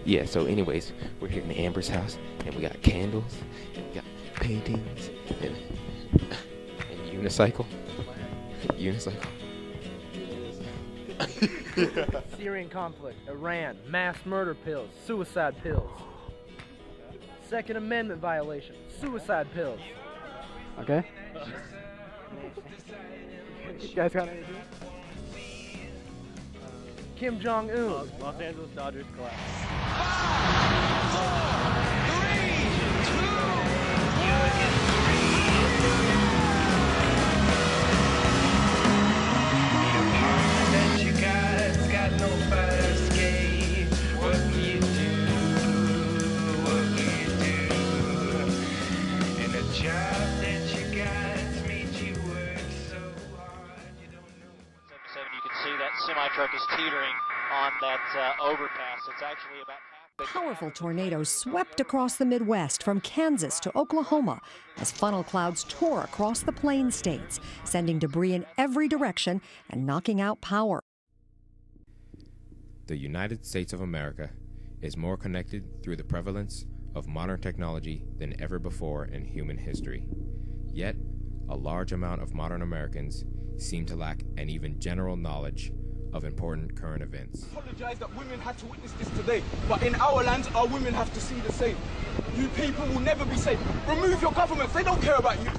Yeah, so anyways, we're here in Amber's house, and we got candles, and we got paintings, and unicycle. Unicycle. Syrian conflict, Iran, mass murder pills, suicide pills. Second Amendment violation, suicide pills. Okay. You guys got anything? Kim Jong-un. Los Angeles Dodgers collapse. You can see that semi-truck is teetering on that overpass. It's actually about half. Powerful tornadoes swept across the Midwest from Kansas to Oklahoma as funnel clouds tore across the Plain States, sending debris in every direction and knocking out power. The United States of America is more connected through the prevalence of modern technology than ever before in human history. Yet, a large amount of modern Americans seem to lack an even general knowledge of important current events. I apologize that women had to witness this today, but in our land, our women have to see the same. You people will never be safe. Remove your governments, they don't care about you.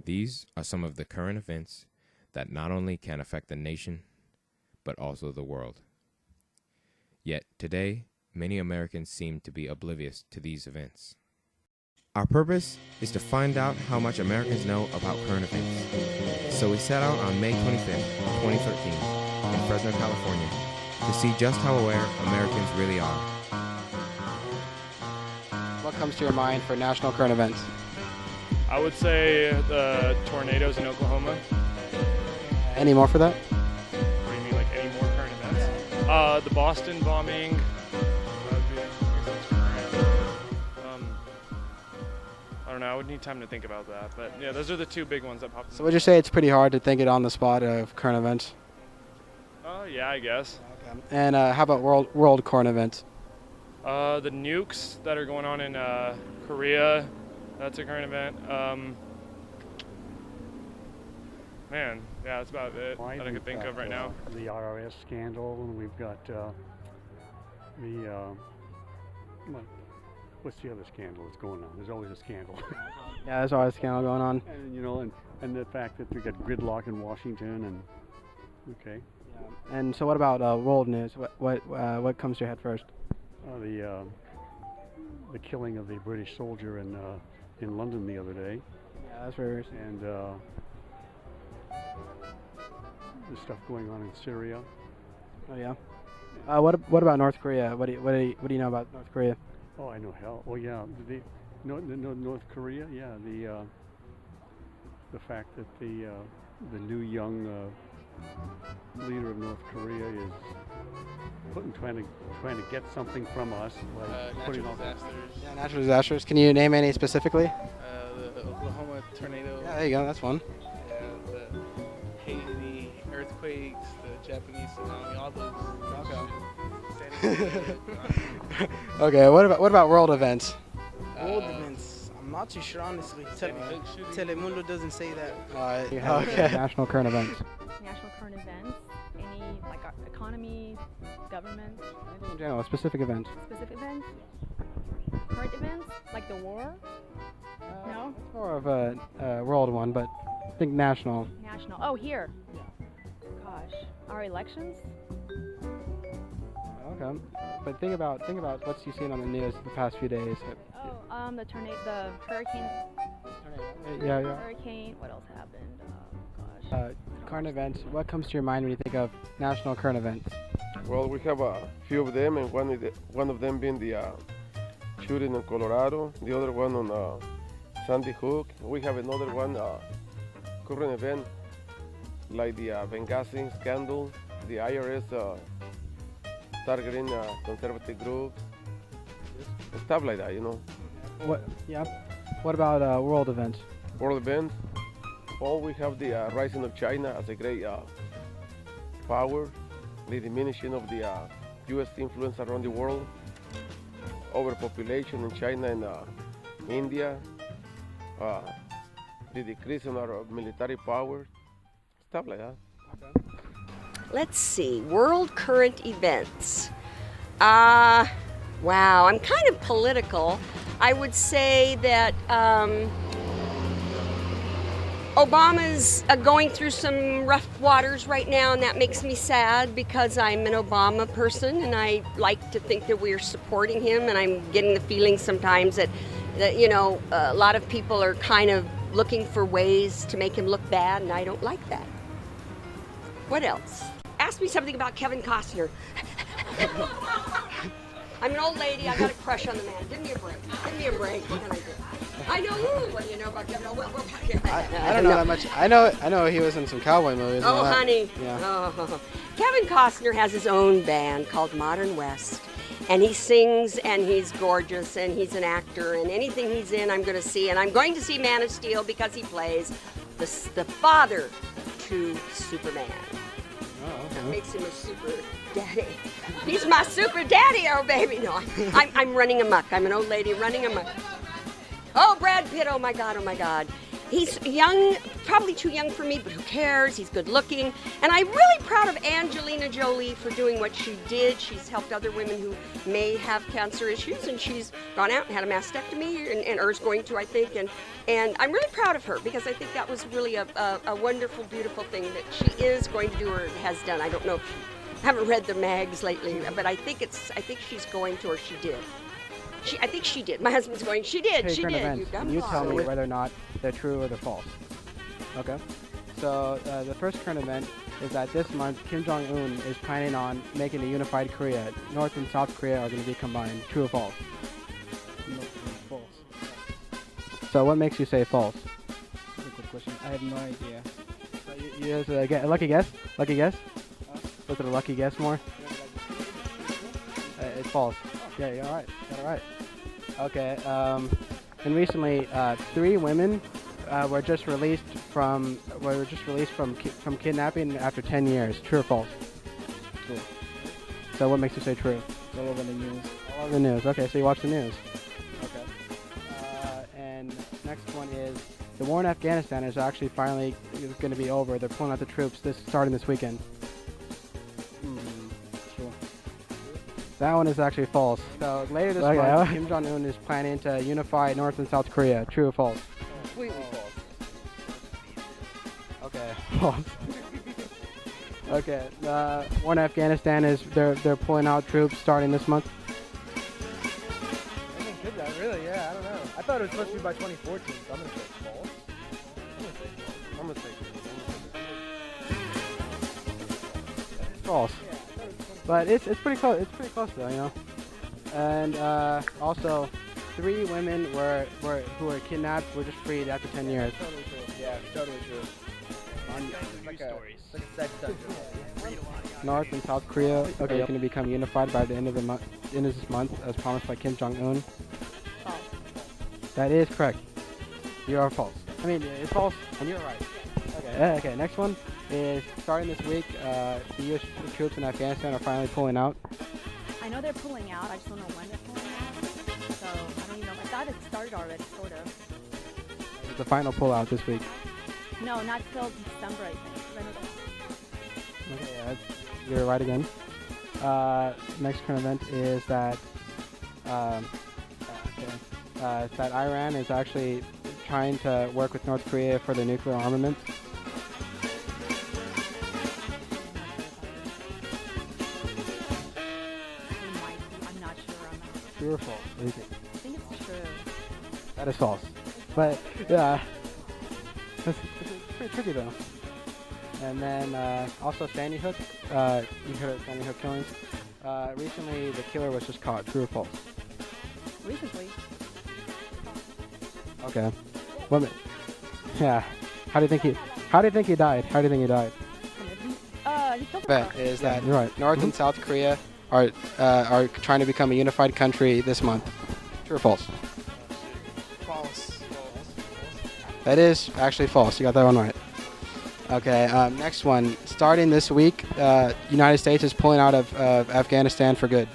These are some of the current events that not only can affect the nation, but also the world. Yet today, many Americans seem to be oblivious to these events. Our purpose is to find out how much Americans know about current events. So we set out on May 25th, 2013, in Fresno, California, to see just how aware Americans really are. What comes to your mind for national current events? I would say the tornadoes in Oklahoma. Any more for that? What do you mean, like any more current events? The Boston bombing. That would be, I guess that's current. I don't know. I would need time to think about that. But yeah, those are the two big ones that popped. So would you say it's pretty hard to think it on the spot of current events? Oh yeah, I guess. Okay. And how about world current events? The nukes that are going on in Korea. That's a current event. Man, yeah, that's about it that I could think of right now. The RRS scandal, and we've got what's the other scandal that's going on? There's always a scandal. Yeah, there's always a scandal going on. And and the fact that we got gridlock in Washington, and okay. Yeah. And so, what about world news? What comes to your head first? The killing of the British soldier in London the other day. Yeah, that's very recent. And the stuff going on in Syria. Oh yeah. What about North Korea? What do you know about North Korea? Oh, I know hell. Oh yeah, North Korea. Yeah, the fact that the new young leader of North Korea is trying to get something from us, like natural disasters. Yeah, natural disasters. Can you name any specifically? The Oklahoma tornado. Yeah, there you go. That's one. Yeah, the Haiti earthquakes, the Japanese tsunami, all those. Okay. Okay. What about world events? World events. I'm not too sure, honestly. Telemundo doesn't say that. Okay. National current events. National current events. Any like economy, government, Anything in general, specific event. specific events, current events like the war. No, It's more of a world one, but I think national. national. Oh, here. Gosh, our elections. Okay. But think about what you've seen on the news the past few days. Oh, the tornado, the hurricane. Yeah. Hurricane. What else happened? Gosh. Current events. What comes to your mind when you think of national current events? Well, we have a few of them, and one of them being the shooting in Colorado, the other one on Sandy Hook. We have another one, current event, like the Benghazi scandal, the IRS targeting conservative groups, stuff like that, you know. What? Yeah. What about world events? World events. Well, we have the rising of China as a great power, the diminishing of the U.S. influence around the world, overpopulation in China and India, the decrease in our military power, stuff like that. Let's see, world current events. Wow, I'm kind of political. I would say that Obama's going through some rough waters right now, and that makes me sad because I'm an Obama person and I like to think that we're supporting him, and I'm getting the feeling sometimes that you know, a lot of people are kind of looking for ways to make him look bad, and I don't like that. What else? Ask me something about Kevin Costner. I'm an old lady, I got a crush on the man. Give me a break. Give me a break. What can I do? I know, what do you know about Kevin? I don't know that much. I know he was in some cowboy movies. Oh, honey. Yeah. Oh. Kevin Costner has his own band called Modern West, and he sings, and he's gorgeous, and he's an actor, and anything he's in I'm going to see. And I'm going to see Man of Steel because he plays the father to Superman. Oh, okay. That makes him a super daddy. He's my super daddy, oh baby. No, I'm running amok. I'm an old lady running amok. Oh, Brad Pitt, oh my God, oh my God. He's young, probably too young for me, but who cares? He's good looking. And I'm really proud of Angelina Jolie for doing what she did. She's helped other women who may have cancer issues, and she's gone out and had a mastectomy, and is going to, I think. And I'm really proud of her because I think that was really a wonderful, beautiful thing that she is going to do or has done. I don't know I haven't read the mags lately, but I think she's going to, or she did. I think she did. My husband's going, she did, Hey, she current did. events. Can you tell me whether or not they're true or they're false? Okay. So the first current event is that this month Kim Jong-un is planning on making a unified Korea. North and South Korea are going to be combined. True or false? False. So what makes you say false? That's a good question. I have no idea. So you just, a lucky guess? Lucky guess? Was it a lucky guess more? It's false. Yeah, you're all right. Got it right. Okay. And recently, 3 women were just released from kidnapping after 10 years. True or false? True. So what makes you say true? It's all over the news. All over the news. Okay, so you watch the news. Okay. And next one is the war in Afghanistan is actually finally going to be over. They're pulling out the troops starting this weekend. True. That one is actually false. So later this month, Kim Jong-un is planning to unify North and South Korea. True or false? Completely false. Okay, false. Okay, war in Afghanistan is they're pulling out troops starting this month. I think that really, yeah, I don't know. I thought it was supposed to be by 2014, so I'm gonna say false. I'm gonna say False. But it's pretty close. It's pretty close though, you know. And also, 3 women who were kidnapped were just freed after 10 years. Totally true. Yeah, totally true. Like a sex dungeon. North and South Korea are going to become unified by the end of this month, as promised by Kim Jong-un. False. That is correct. You are false. I mean, it's false, and you're right. Okay. Next one is starting this week. The U.S. troops in Afghanistan are finally pulling out. I know they're pulling out. I just don't know when they're pulling out. So I don't even know. I thought it started already, sort of. It's the final pullout this week. No, not till December, I think. Okay, yeah, you're right again. Next current event is that that Iran is actually trying to work with North Korea for the nuclear armament. I'm not sure on that. True or false? What do you think? I think it's true. That is false. But yeah, it's pretty tricky though. And then also Sandy Hook. You heard of Sandy Hook killings? Recently, the killer was just caught. True or false? Recently. Okay. What? Yeah. How do you think he? How do you think he died? How do you think he died? He killed Bet is that you're right. North and South Korea are trying to become a unified country this month. True or false? False. That is actually false. You got that one right. Okay. Next one. Starting this week, United States is pulling out of Afghanistan for good.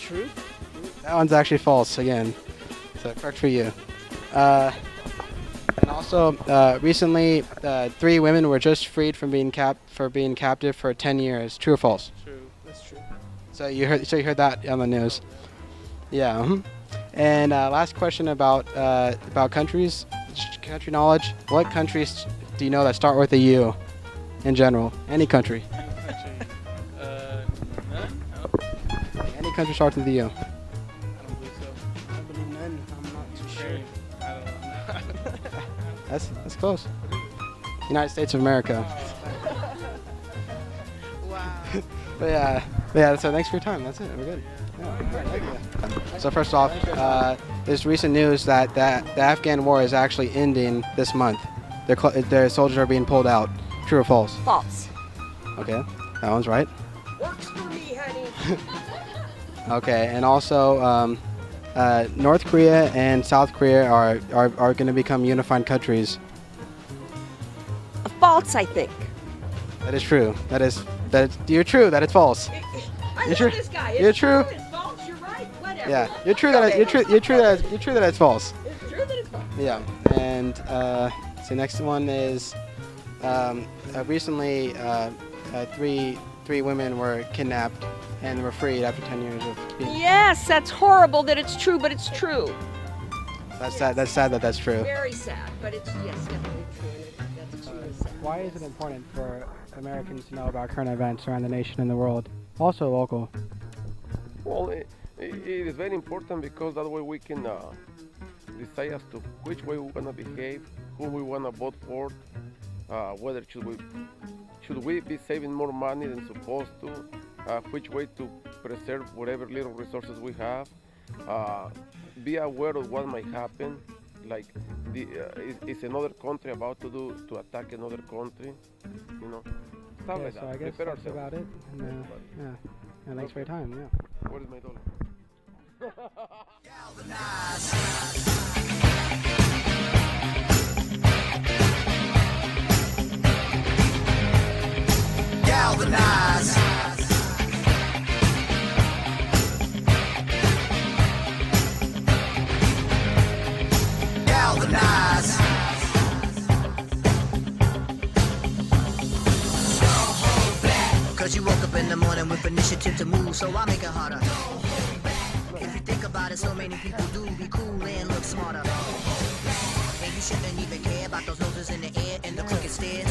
True. That one's actually false again. So correct for you. And also, recently, 3 women were just freed from being captive for 10 years. True or false? True. That's true. So you heard that on the news. Yeah. And last question about countries, country knowledge. What countries do you know that start with a U? In general, any country. None? Any country starts with a U. I don't believe so. I believe none. I'm not too sure. I don't know. That's close. United States of America. Wow. But yeah. So thanks for your time. That's it. We're good. Yeah. Thank you. So first off, there's recent news that the Afghan war is actually ending this month. Their soldiers are being pulled out. True or false? False. Okay, that one's right. Works for me, honey. Okay, and also North Korea and South Korea are going to become unified countries. False, I think. That is true. You're true. That is false. I You're know true. this guy. You're It's true. It's false. You're right. Whatever. Yeah, you're true that you're true that it's false. It's true that it's false. Yeah, and so next one is recently 3 women were kidnapped and were freed after 10 years of being. Yes, that's horrible that it's true, but it's true. That's sad. That's sad that that's true. Very sad, but it's definitely true. And that's extremely sad. Why is it important for Americans to know about current events around the nation and the world, also local? Well, it is very important because that way we can decide as to which way we want to behave, who we want to vote for, whether should we be saving more money than supposed to, which way to preserve whatever little resources we have, be aware of what might happen, like is another country about to attack another country, stuff like So that. I guess Prepare that's ourselves. about it. And, yeah. And thanks for your time. Yeah. What is my dollar? Galvanize. Galvanize. Cause you woke up in the morning with initiative to move, so I make it harder. If you think about it, so many people do be cool and look smarter. And you shouldn't even care about those noses in the air and the crooked stairs.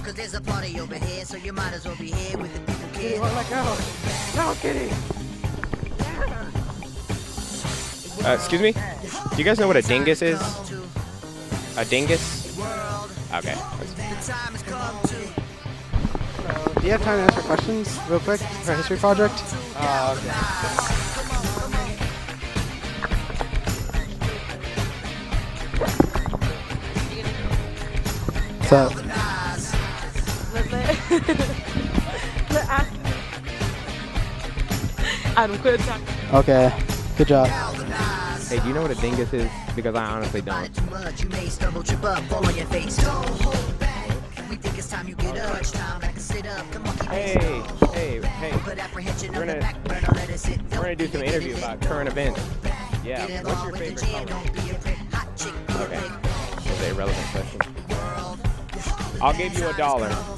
Cause there's a party over here, so you might as well be here with the people kids. No, Kitty. Excuse me? Do you guys know what a dingus is? A dingus? Okay. Do you have time to answer questions real quick for a history project? Okay. So, Adam, quit talking. okay, good job. Hey, do you know what a dingus is? Because I honestly don't. You may stumble, trip up, fall on your face. Don't hold back. We think it's time you get up. Time back to sit up. Come on, keep Hey. Put apprehension We're on the gonna- back burner, let it sit. We're gonna do some interview about current events. Yeah. Get What's along your with the favorite jam, color? don't be a prick. Hot chick, be a Okay. prick. That's a relevant question. I'll give you $1.